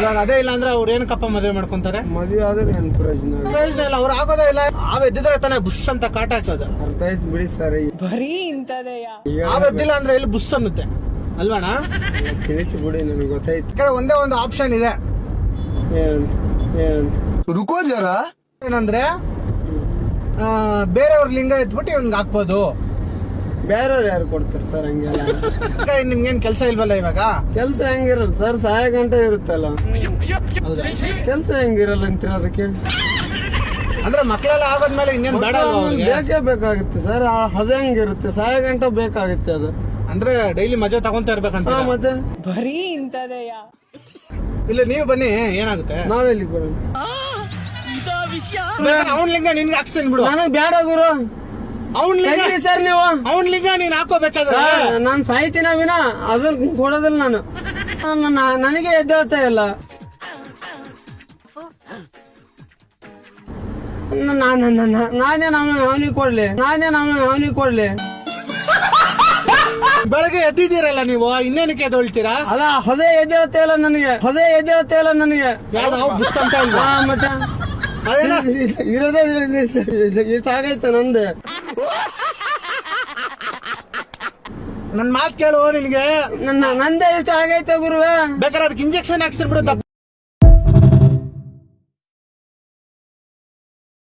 ಇವಾಗ ಅದೇ ಇಲ್ಲ ಅಂದ್ರೆ ಅವ್ರು ಏನಕ್ಕಪ್ಪ ಮದುವೆ ಮಾಡ್ಕೊಂತಾರೆ? ಮದುವೆ ಆದ್ರೆ ಏನ್ ಪ್ರಯೋಜನ ಇಲ್ಲ, ಅವ್ರು ಆಗೋದೇ ಇಲ್ಲ. ಆವೆದ್ದಿದ್ರೆ ತಾನೇ ಬುಸ್ ಅಂತ ಕಾಟ ಹಾಕೋದು. ಅರ್ಥ ಆಯ್ತು ಬಿಡಿ ಸರ್. ಬರೀ ಇಂತದೆಯಾ? ಆವೆದ್ದಿಲ್ಲ ಅಂದ್ರೆ ಇಲ್ಲಿ ಬುಸ್ ಅನ್ನುತ್ತೆ ಅಲ್ವಣ? ತಿಳಿತು ಬಿಡಿ, ನನಗೆ ಗೊತ್ತಾಯ್ತು. ಒಂದೇ ಒಂದು ಆಪ್ಷನ್ ಇದೆ. ಏನಂತ ರುಕೋ ಜರ. ಏನಂದ್ರೆ ಬೇರೆಯವ್ರ ಲಿಂಗ ಎತ್ಬಿಟ್ಟು ಇವ್ನಿಗೆ ಹಾಕ್ಬೋದು. ಬೇರೆಯವ್ರು ಯಾರು ಕೊಡ್ತಾರೆ ಸರ್ ಹಂಗೆಲ್ಲ? ನಿಮ್ಗೇನ್ ಕೆಲಸ ಇಲ್ವಲ್ಲ ಇವಾಗ? ಕೆಲ್ಸ ಹೆಂಗಿರಲ್ಲ ಸರ್, ಸಹಾಯ ಗಂಟೆ ಇರುತ್ತಲ್ಲ. ಹೌದಾ? ಕೆಲ್ಸ ಹೆಂಗಿರಲ್ಲ ಅಂತೀರ ಅದಕ್ಕೆ? ಅಂದ್ರೆ ಮಕ್ಕಳೆಲ್ಲ ಆಗೋದ್ಮೇಲೆ ಇನ್ನೇನ್ ಬೇಡ ಅಲ್ವಾ ಅವ್ರಿಗೆ? ಬೇಕೇ ಬೇಕಾಗುತ್ತೆ ಸರ್. ಅದು ಹೆಂಗಿರುತ್ತೆ, ಸಹಾಯ ಗಂಟೆ ಬೇಕಾಗುತ್ತೆ ಅದು. ಅಂದ್ರೆ ಡೈಲಿ ಮಜಾ ತಗೊಂತ ಇರ್ಬೇಕಂತ. ಮತ್ತೆ ಬರೀ ಇಂತದೆಯಾ? ಇಲ್ಲ ನೀವು ಬನ್ನಿ, ಏನಾಗುತ್ತೆ? ನಾವೆಲ್ಲಿ ಬರೋಣ? ಅವನ್ ಲಿಂಗ ನಿನ್ಗೆ ಹಾಕ್ಸ್ತೀನಿ ಬಿಡು. ನನಗ್ ಬೇಡ ಗುರು. ಅವನ್ ಲಿಂಗ ತೆಗೀರಿ ಸರ್ ನೀವು. ಅವನ್ ಲಿಂಗ ನೀನ್ ಹಾಕೋಬೇಕಾದ್ರೆ ನಾನ್ ಸಾಯ್ತೀನ ವಿನ ಅದನ್ನ ಕೊಡೋದಿಲ್ಲ ನಾನು. ನನಗೆ ಎದ್ದೇಳ್ತಾ ಇಲ್ಲ. ನಾನೇ ಅವನಿಗೆ ಕೊಡ್ಲಿ. ಬೆಳಗ್ಗೆ ಎದ್ದಿದ್ದೀರಲ್ಲ ನೀವು, ಇನ್ನೇನಕ್ಕೆ ಎದ್ದೊಳ್ತೀರಾ? ಅಲ್ಲ, ಹೊದೆ ಎದ್ದೇಳ್ತಾ ಇಲ್ಲ ನನಗೆ. ಯಾವ್ದು ಬುಸ್ ಅಂತ ಇಲ್ವಾ? ಮತ್ತೆ ಅದೇನ? ಇರೋದೇ ಸಾಗೈತೆ ನಂದೆ. ನನ್ ಮಾತ್ ಕೇಳು, ನಿನ್ಗೆ ನಂದೇ ಇಷ್ಟ ಆಗೈತೆ ಗುರುವೆ. ಬೇಕಾದ್ರೆ ಅದಕ್ಕೆ ಇಂಜೆಕ್ಷನ್ ಹಾಕ್ಸಿರ್ಬಿಡು.